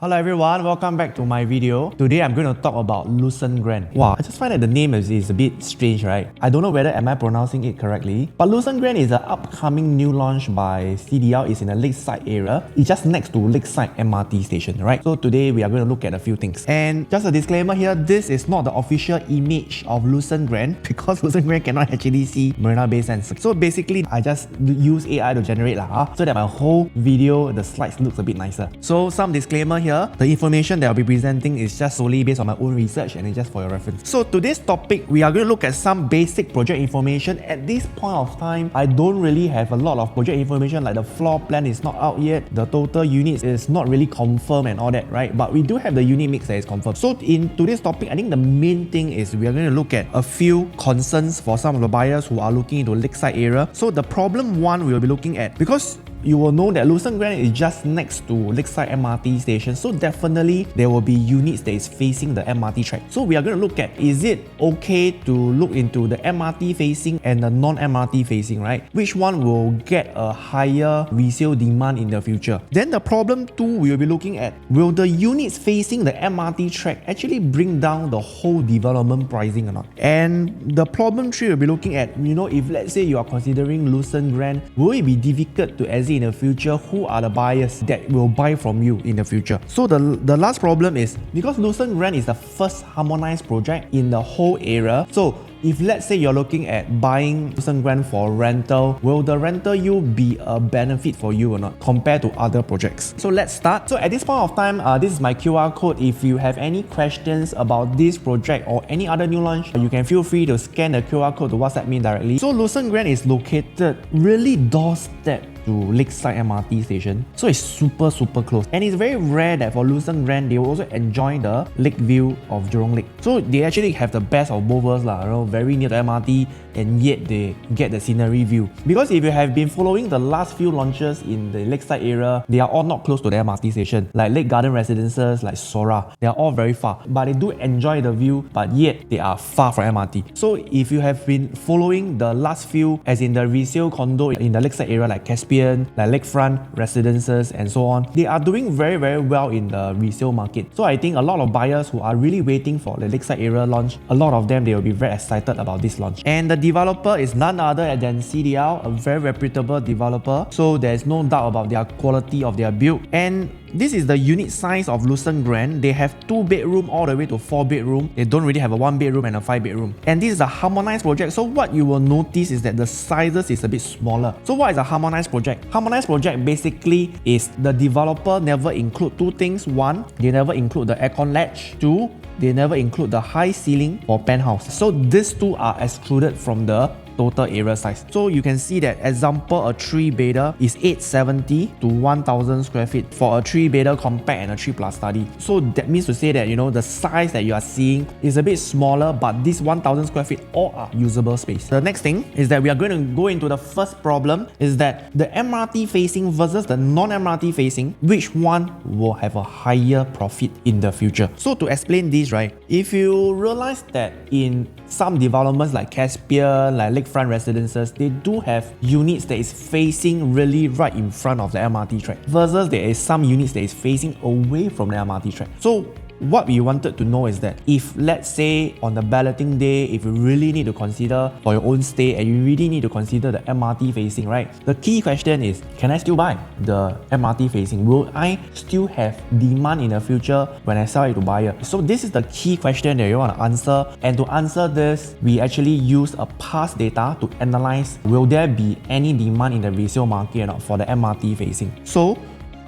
Hello everyone, welcome back to my video. Today I'm going to talk about Lucerne Grand. Wow, I just find that the name is a bit strange, right? I don't know whether am I pronouncing it correctly. But Lucerne Grand is an upcoming new launch by CDL. It's in the Lakeside area. It's just next to Lakeside MRT station, right? So today we are going to look at a few things. And just a disclaimer here, this is not the official image of Lucerne Grand because Lucerne Grand cannot actually see Marina Bay Sands. So basically, I just use AI to generate so that my whole video, the slides looks a bit nicer. So some disclaimer here. The information that I'll be presenting is just solely based on my own research and it's just for your reference. So today's topic, we are going to look at some basic project information. At this point of time, I don't really have a lot of project information, like the floor plan is not out yet, the total units is not really confirmed and all that, right? But we do have the unit mix that is confirmed. So in today's topic, I think the main thing is we are going to look at a few concerns for some of the buyers who are looking into Lakeside area. So the problem one we will be looking at, because you will know that Lucerne Grand is just next to Lakeside MRT station, so definitely there will be units that is facing the MRT track. So we are going to look at, is it okay to look into the MRT facing and the non-MRT facing, right? Which one will get a higher resale demand in the future? Then the problem two we will be looking at, will the units facing the MRT track actually bring down the whole development pricing or not? And the problem three we'll be looking at, if let's say you are considering Lucerne Grand, will it be difficult to exit in the future? Who are the buyers that will buy from you in the future? So the last problem is, because Lucerne Grand is the first harmonized project in the whole area, so if let's say you're looking at buying Lucerne Grand for rental, will the rental yield be a benefit for you or not compared to other projects? So let's start. So at this point of time, this is my QR code. If you have any questions about this project or any other new launch, you can feel free to scan the QR code to WhatsApp me directly. So Lucerne Grand is located really doorstep to Lakeside MRT station, so it's super close, and it's very rare that for Lucerne Grand they will also enjoy the lake view of Jurong Lake. So they actually have the best of both worlds, very near the MRT, and yet they get the scenery view. Because if you have been following the last few launches in the Lakeside area, they are all not close to the MRT station, like Lake Garden Residences, like Sora. They are all very far, but they do enjoy the view, but yet they are far from MRT. So if you have been following the last few, as in the resale condo in the Lakeside area, like Caspian, like Lakefront Residences and so on, they are doing very well in the resale market. So I think a lot of buyers who are really waiting for the Lakeside area launch, a lot of them, they will be very excited about this launch. And the developer is none other than CDL, a very reputable developer, so there's no doubt about their quality of their build. And this is the unit size of Lucerne Grand. They have 2 bedroom all the way to 4 bedroom. They don't really have a 1 bedroom and a 5 bedroom. And this is a harmonized project. So what you will notice is that the sizes is a bit smaller. So what is a harmonized project? Harmonized project basically is the developer never include 2 things. 1, they never include the aircon latch. 2, they never include the high ceiling for penthouse. So these 2 are excluded from the total area size. So you can see that, example, a 3-bedder is 870 to 1000 square feet for a 3-bedder compact and a 3+ study. So that means to say that, the size that you are seeing is a bit smaller, but this 1000 square feet all are usable space. The next thing is that we are going to go into the first problem, is that the MRT facing versus the non-MRT facing, which one will have a higher profit in the future? So to explain this, right, if you realize that in some developments like Caspian, like Lakefront Residences, they do have units that is facing really right in front of the MRT track, versus there is some units that is facing away from the MRT track. So what we wanted to know is that if, let's say, on the balloting day, if you really need to consider for your own stay and you really need to consider the MRT facing, right? The key question is, can I still buy the MRT facing? Will I still have demand in the future when I sell it to buyer? So this is the key question that you want to answer. And to answer this, we actually use a past data to analyze, will there be any demand in the resale market or not for the MRT facing? So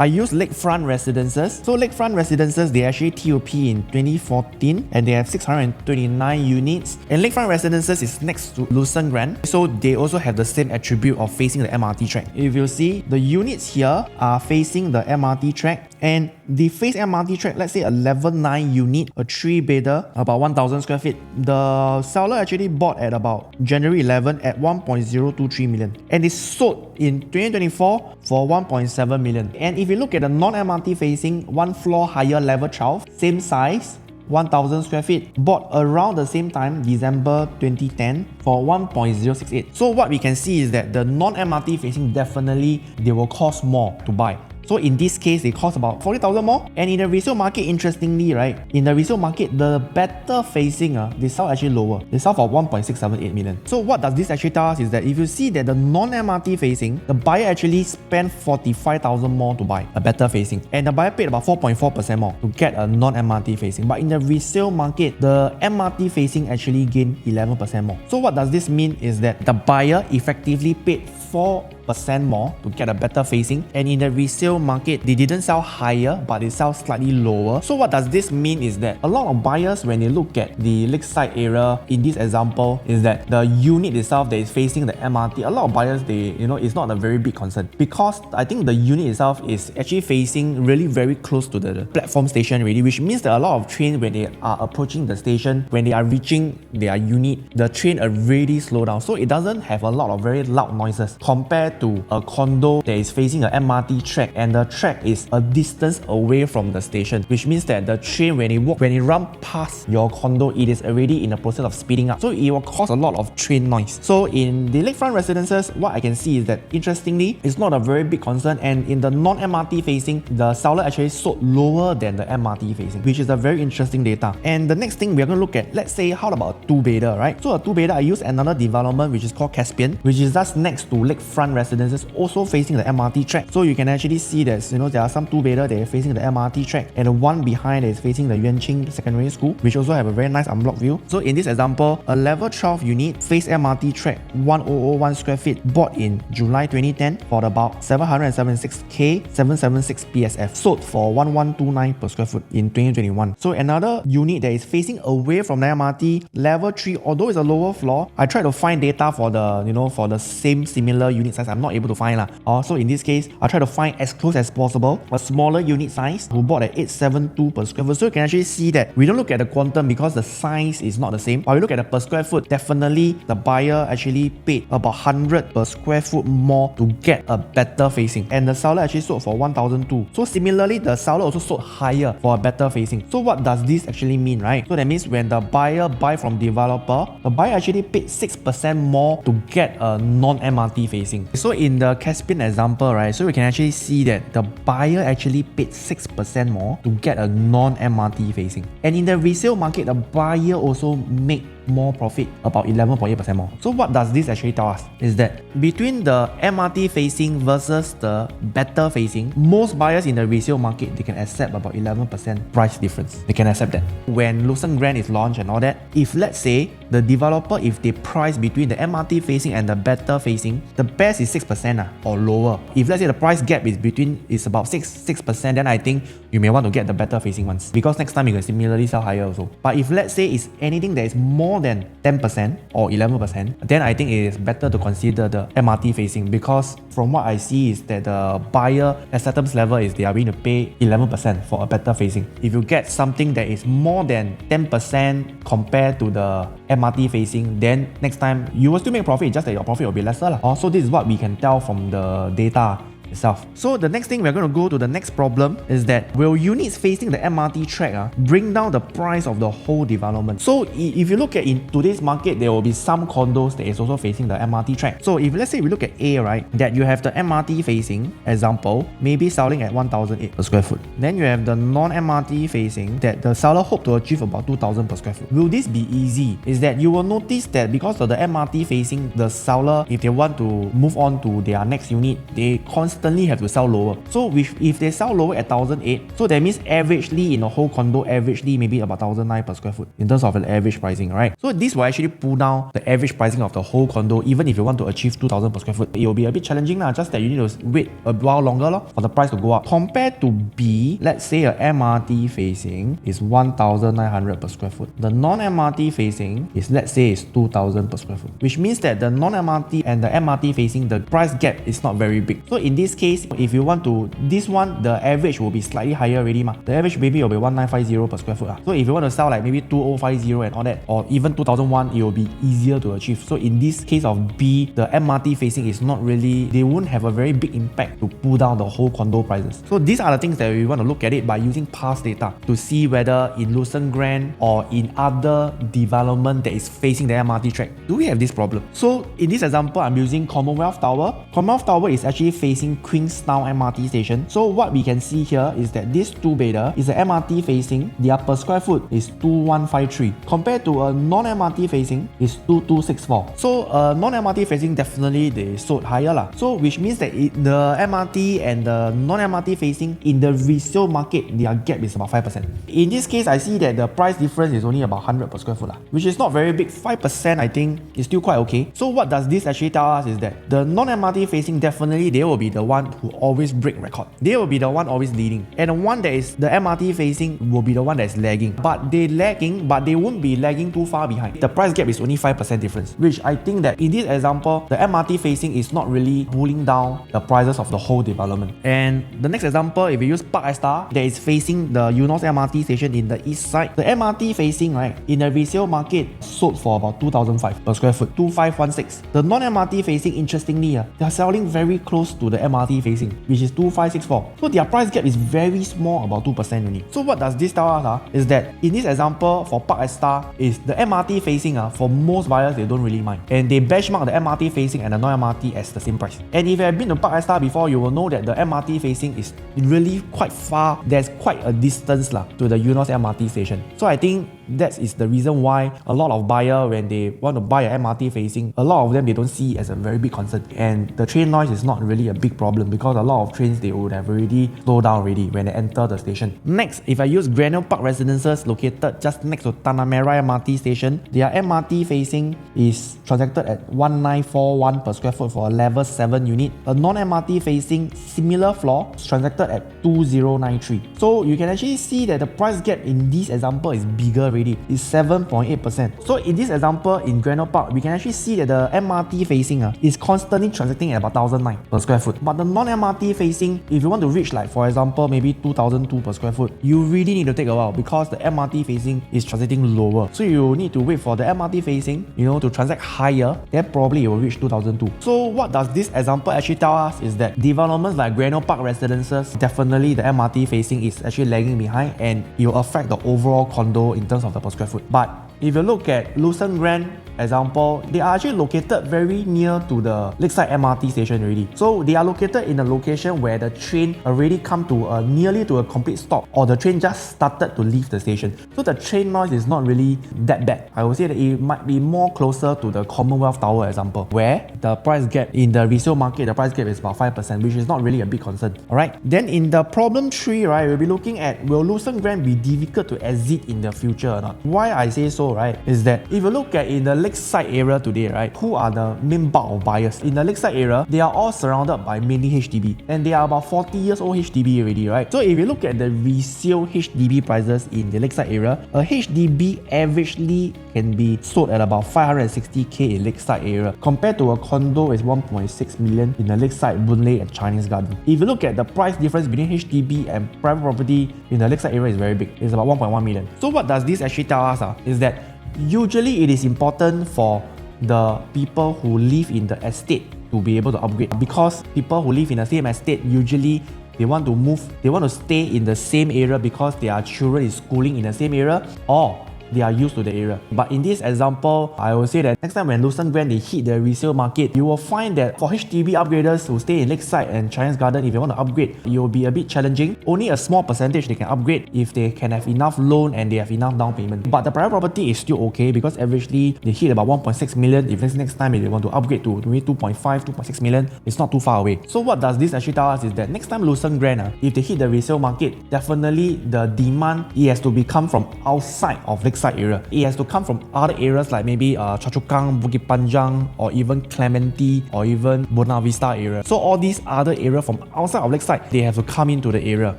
I use Lakefront Residences. So Lakefront Residences, they actually TOP in 2014 and they have 629 units. And Lakefront Residences is next to Lucerne Grand, so they also have the same attribute of facing the MRT track. If you see, the units here are facing the MRT track, and the face MRT track, let's say a level 9 unit, a 3-bedder, about 1000 square feet. The seller actually bought at about January 11 at 1.023 million, and it sold in 2024 for 1.7 million. And if you look at the non-MRT facing, 1 floor higher, level 12, same size, 1000 square feet, bought around the same time, December 2010, for 1.068. So what we can see is that the non-MRT facing, definitely they will cost more to buy. So in this case, it costs about 40,000 more. And in the resale market, interestingly, right, in the resale market, the better facing, they sell actually lower. They sell for 1.678 million. So what does this actually tell us is that if you see that the non-MRT facing, the buyer actually spent 45,000 more to buy a better facing. And the buyer paid about 4.4% more to get a non-MRT facing. But in the resale market, the MRT facing actually gained 11% more. So what does this mean is that the buyer effectively paid 4% more to get a better facing, and in the resale market they didn't sell higher but they sell slightly lower. So what does this mean is that a lot of buyers, when they look at the lakeside area in this example, is that the unit itself that is facing the MRT, a lot of buyers, they, it's not a very big concern, because I think the unit itself is actually facing really very close to the platform station already, which means that a lot of trains, when they are approaching the station, when they are reaching their unit, the train already slow down, so it doesn't have a lot of very loud noises compared to a condo that is facing an MRT track, and the track is a distance away from the station, which means that the train, when it run past your condo, it is already in the process of speeding up, so it will cause a lot of train noise. So in the lakefront residences, what I can see is that, interestingly, it's not a very big concern, and in the non-MRT facing, the seller actually sold lower than the MRT facing, which is a very interesting data. And the next thing we're going to look at, let's say, how about a two-bedder, right? So a two-bedder, I use another development which is called Caspian, which is just next to lakefront residences, also facing the MRT track. So you can actually see that, there are some two-bedder that are facing the MRT track, and the one behind is facing the Yuanqing Secondary School, which also have a very nice unblocked view. So in this example, a level 12 unit face MRT track, 1001 square feet, bought in July 2010 for about 776k 776 PSF, sold for 1129 per square foot in 2021. So another unit that is facing away from the MRT, level 3, although it's a lower floor, I tried to find data for the for the same similar unit size. I'm not able to find so in this case, I try to find as close as possible a smaller unit size who bought at 872 per square foot. So you can actually see that we don't look at the quantum because the size is not the same, but we look at the per square foot. Definitely the buyer actually paid about 100 per square foot more to get a better facing, and the seller actually sold for 1,002. So similarly, the seller also sold higher for a better facing. So what does this actually mean, right? So that means when the buyer buy from developer, the buyer actually paid 6% more to get a non-MRT facing. So in the Caspian example, right, so we can actually see that the buyer actually paid 6% more to get a non-MRT facing. And in the resale market, the buyer also make more profit, about 11.8% more. So what does this actually tell us is that between the MRT facing versus the better facing, most buyers in the resale market, they can accept about 11% price difference. They can accept that. When Lucerne Grand is launched and all that, if let's say the developer, if they price between the MRT facing and the better facing, the best is 6% or lower. If let's say the price gap is about 6%, then I think you may want to get the better facing ones, because next time you can similarly sell higher also. But if let's say it's anything that is more than 10% or 11%, then I think it is better to consider the MRT facing, because from what I see is that the buyer acceptance level is they are willing to pay 11% for a better facing. If you get something that is more than 10% compared to the MRT facing, then next time you will still make profit, just that your profit will be lesser. Also, this is what we can tell from the data itself. So the next thing we're going to go to the next problem is that, will units facing the MRT track bring down the price of the whole development? So if you look at in today's market, there will be some condos that is also facing the MRT track. So if let's say we look at A, right, that you have the MRT facing example, maybe selling at 1,008 per square foot. Then you have the non-MRT facing that the seller hope to achieve about 2,000 per square foot. Will this be easy? Is that you will notice that because of the MRT facing, the seller, if they want to move on to their next unit, they constantly have to sell lower. So if they sell lower at 1,008, so that means averagely in a whole condo, averagely maybe about 1,009 per square foot in terms of an average pricing, right? So this will actually pull down the average pricing of the whole condo. Even if you want to achieve 2,000 per square foot, it will be a bit challenging, just that you need to wait a while longer for the price to go up. Compared to B, let's say a MRT facing is 1,900 per square foot. The non-MRT facing is, let's say, is 2,000 per square foot, which means that the non-MRT and the MRT facing, the price gap is not very big. So in this case, if you want to, this one, the average will be slightly higher already. The average maybe will be 1,950 per square foot. So if you want to sell like maybe 2,050 and all that, or even 2,001, it will be easier to achieve. So in this case of B, the MRT facing is not really, they won't have a very big impact to pull down the whole condo prices. So these are the things that we want to look at it by using past data to see whether in Lucerne Grand or in other development that is facing the MRT track, do we have this problem? So in this example, I'm using Commonwealth Tower. Commonwealth Tower is actually facing Queenstown MRT station. So what we can see here is that this 2-beta is a MRT facing, their per square foot is 2153 compared to a non-MRT facing is 2264. So non-MRT facing definitely they sold higher lah. So which means that the MRT and the non-MRT facing in the resale market, their gap is about 5%. In this case, I see that the price difference is only about 100 per square foot lah, which is not very big. 5% I think is still quite okay. So what does this actually tell us is that the non-MRT facing definitely they will be the one who always break record. They will be the one always leading, and the one that is the MRT facing will be the one that is lagging. But they lagging, but they won't be lagging too far behind. The price gap is only 5% difference, which I think that in this example, the MRT facing is not really pulling down the prices of the whole development. And the next example, if you use Park Star, that is facing the Eunos MRT station in the east side, the MRT facing, right, in the resale market sold for about 2005 per square foot, 2516. The non-MRT facing, interestingly, they are selling very close to the MRT facing, which is 2564. So their price gap is very small, about 2% only. So what does this tell us is that in this example for Park Star is the MRT facing, for most buyers they don't really mind, and they benchmark the MRT facing and the non-MRT as the same price. And if you have been to Park Star before, you will know that the MRT facing is really quite far. There's quite a distance to the Eunos MRT station. So I think that is the reason why a lot of buyers, when they want to buy an MRT facing, a lot of them they don't see it as a very big concern. And the train noise is not really a big problem because a lot of trains they would have already slowed down already when they enter the station. Next, if I use Granel Park Residences located just next to Tanah Merah MRT station, their MRT facing is transacted at 1941 per square foot for a level 7 unit. A non-MRT facing similar floor is transacted at 2093. So you can actually see that the price gap in this example is bigger already, is 7.8%. So in this example in Granel Park, we can actually see that the MRT facing is constantly transacting at about 1009 per square foot. But the non-MRT facing, if you want to reach like for example maybe 2002 per square foot, you really need to take a while because the MRT facing is transacting lower. So you need to wait for the MRT facing, to transact higher, then probably it will reach 2002. So what does this example actually tell us is that developments like Granel Park Residences, definitely the MRT facing is actually lagging behind and it will affect the overall condo in terms of the per square foot. But if you look at Lucerne Grand example, they are actually located very near to the Lakeside MRT station already. So they are located in a location where the train already come to nearly to a complete stop, or the train just started to leave the station. So the train noise is not really that bad. I would say that it might be more closer to the Commonwealth Tower example, where the price gap in the resale market, the price gap is about 5%, which is not really a big concern. Alright, then in the problem 3, right, we'll be looking at will Lucerne Grand be difficult to exit in the future or not? Why I say so, right, is that if you look at in the Lakeside area today, right, who are the main bulk of buyers? In the Lakeside area, they are all surrounded by mainly HDB, and they are about 40 years old HDB already, right? So if you look at the resale HDB prices in the Lakeside area, a HDB averagely can be sold at about 560k in Lakeside area, compared to a condo is 1.6 million in the Lakeside, Boon Lay and Chinese Garden. If you look at the price difference between HDB and private property in the Lakeside area is very big. It's about 1.1 million. So what does this actually tell us? Is that usually it is important for the people who live in the estate to be able to upgrade, because people who live in the same estate usually they want to move, they want to stay in the same area because their children is schooling in the same area, or they are used to the area. But in this example, I will say that next time when Lucerne Grand they hit the resale market, you will find that for HDB upgraders who stay in Lakeside and Chinese Garden, if they want to upgrade, it will be a bit challenging. Only a small percentage they can upgrade if they can have enough loan and they have enough down payment. But the private property is still okay because averagely they hit about 1.6 million. If next time if they want to upgrade to maybe 2.5, 2.6 million, it's not too far away. So what does this actually tell us is that next time Lucerne Grand, if they hit the resale market, definitely the demand, it has to be come from outside of Lakeside area. It has to come from other areas like maybe Choa Chu Kang, Bukit Panjang, or even Clementi, or even Buona Vista area. So all these other areas from outside of Lakeside, they have to come into the area.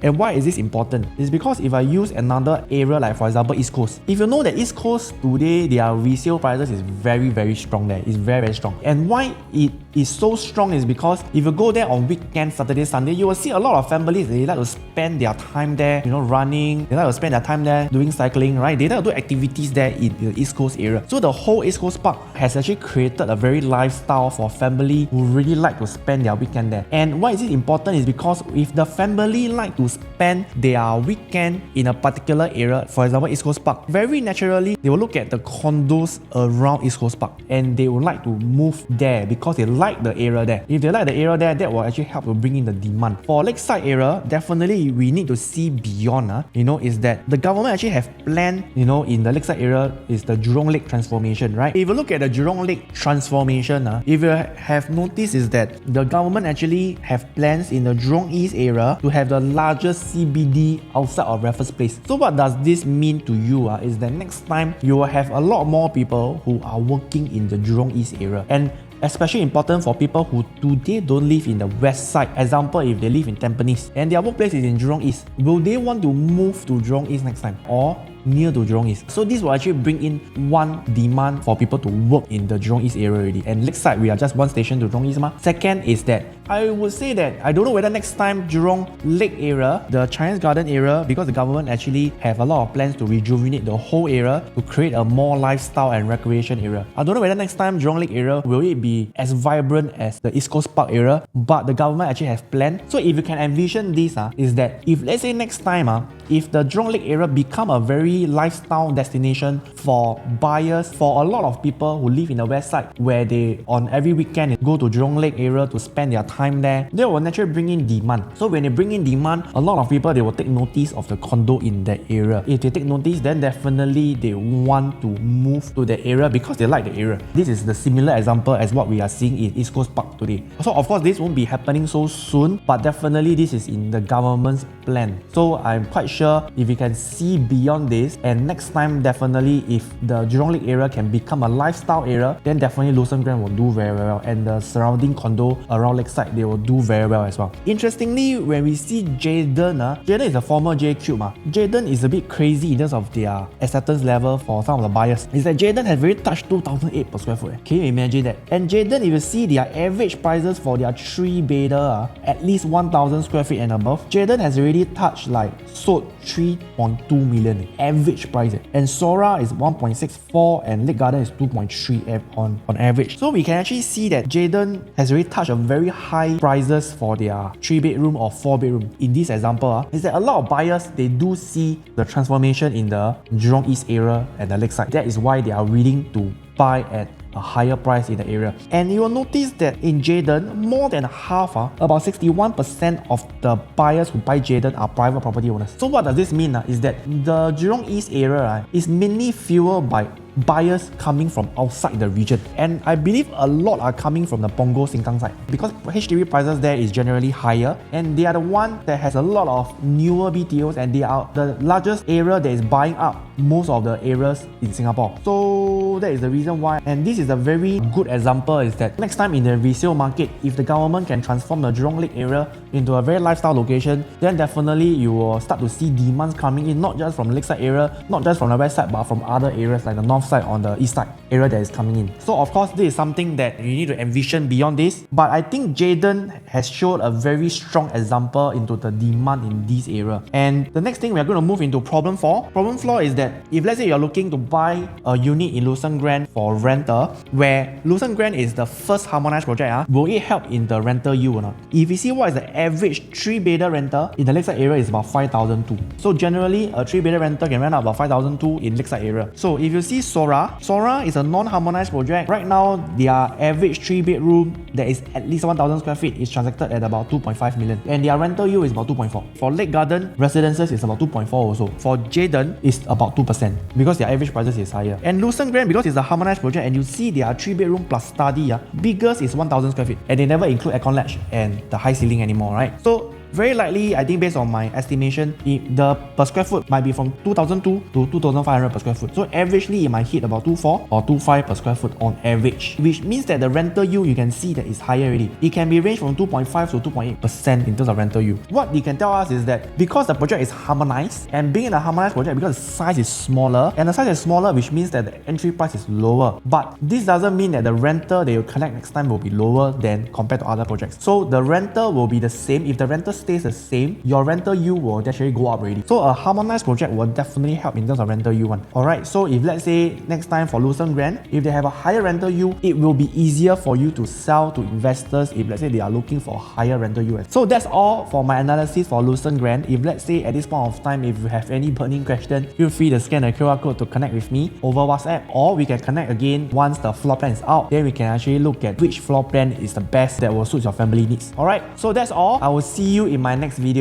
And why is this important? It's because if I use another area like for example East Coast, if you know that East Coast today their resale prices is very strong there. It's very strong. And why it is so strong is because if you go there on weekend, Saturday, Sunday, you will see a lot of families, they like to spend their time there, running, they like to spend their time there doing cycling, right? They like to do activities there in the East Coast area. So the whole East Coast Park has actually created a very lifestyle for family who really like to spend their weekend there. And why is it important is because if the family like to spend their weekend in a particular area, for example East Coast Park, very naturally they will look at the condos around East Coast Park and they would like to move there because they like the area there. If they like the area there, that will actually help to bring in the demand. For lakeside area, definitely we need to see beyond, is that the government actually have planned, in the lakeside area is the Jurong Lake transformation, right? If you look at the Jurong Lake transformation, if you have noticed is that the government actually have plans in the Jurong East area to have the largest CBD outside of Raffles Place. So what does this mean to you? Is that next time you will have a lot more people who are working in the Jurong East area, and especially important for people who today don't live in the west side. Example, if they live in Tampines and their workplace is in Jurong East, will they want to move to Jurong East next time or near to Jurong East? So this will actually bring in one demand for people to work in the Jurong East area already. And lakeside, we are just one station to Jurong East. Second is that I would say that I don't know whether next time Jurong Lake area, the Chinese Garden area, because the government actually have a lot of plans to rejuvenate the whole area to create a more lifestyle and recreation area. I don't know whether next time Jurong Lake area will it be as vibrant as the East Coast Park area, but the government actually have planned. So if you can envision this, is that if let's say next time, if the Jurong Lake area become a very lifestyle destination for buyers, for a lot of people who live in the west side, where they on every weekend go to Jurong Lake area to spend their time there, they will naturally bring in demand. So when they bring in demand, a lot of people, they will take notice of the condo in that area. If they take notice, then definitely they want to move to the area because they like the area. This is the similar example as what we are seeing in East Coast Park today. So of course this won't be happening so soon, but definitely this is in the government's plan. So I'm quite sure if we can see beyond this, and next time definitely if the Jurong Lake area can become a lifestyle area, then definitely Lucerne Grand will do very well, and the surrounding condo around lakeside, they will do very well as well. Interestingly, when we see Jayden, Jayden is a former J-Cube. Jayden is a bit crazy in terms of their acceptance level for some of the buyers. Is that Jayden has already touched 2008 per square foot. Can you imagine that? And Jayden, if you see their average prices for their 3-bedder, at least 1,000 square feet and above, Jayden has already touched sold 3.2 million average price. And Sora is 1.64 and Lake Garden is 2.3 on average. So we can actually see that Jayden has already touched a very high prices for their 3-bedroom or 4-bedroom. In this example, is that a lot of buyers, they do see the transformation in the Jurong East area and the lakeside. That is why they are willing to buy at a higher price in the area. And you will notice that in Jayden, more than half, about 61% of the buyers who buy Jayden are private property owners. So what does this mean? Is that the Jurong East area is mainly fueled by buyers coming from outside the region, and I believe a lot are coming from the Punggol Sengkang side because HDB prices there is generally higher, and they are the one that has a lot of newer BTOs, and they are the largest area that is buying up most of the areas in Singapore. So that is the reason why, and this is a very good example, is that next time in the resale market, if the government can transform the Jurong Lake area into a very lifestyle location, then definitely you will start to see demands coming in, not just from the lakeside area, not just from the west side, but from other areas like the north side on the east side area that is coming in. So of course this is something that you need to envision beyond this, but I think Jayden has showed a very strong example into the demand in this area. And the next thing we are going to move into problem 4. Problem 4 is that if let's say you're looking to buy a unit in Lucerne Grand for rental, where Lucerne Grand is the first harmonized project, will it help in the rental yield or not? If you see what is the average 3-bedder rental in the lakeside area is about 5,200. So generally a 3-bedder rental can rent out about 5,200 in lakeside area. So if you see Sora is a non-harmonized project. Right now, their average 3-bedroom that is at least 1,000 square feet is transacted at about 2.5 million. And their rental yield is about 2.4. For Lake Garden residences, is about 2.4 also. For Jayden, it's about 2% because their average prices is higher. And Lucerne Grand, because it's a harmonized project, and you see their 3-bedroom plus study, biggest is 1,000 square feet. And they never include aircon latch and the high ceiling anymore, right? So very likely, I think based on my estimation, the per square foot might be from 2,200 to 2,500 per square foot. So averagely, it might hit about 2.4 or 2.5 per square foot on average, which means that the rental yield, you can see that is higher already. It can be ranged from 2.5 to 2.8% in terms of rental yield. What they can tell us is that because the project is harmonized, and being in a harmonized project, because the size is smaller, and the size is smaller, which means that the entry price is lower. But this doesn't mean that the rental they will collect next time will be lower than compared to other projects. So the rental will be the same. If the rental just stays the same, your rental yield will actually go up already. So a harmonized project will definitely help in terms of rental yield one. Alright, so if let's say next time for Lucerne Grand, if they have a higher rental yield, it will be easier for you to sell to investors if let's say they are looking for higher rental yield. So that's all for my analysis for Lucerne Grand. If let's say at this point of time, if you have any burning question, feel free to scan the QR code to connect with me over WhatsApp, or we can connect again once the floor plan is out. Then we can actually look at which floor plan is the best that will suit your family needs. Alright, so that's all. I will see you in my next video.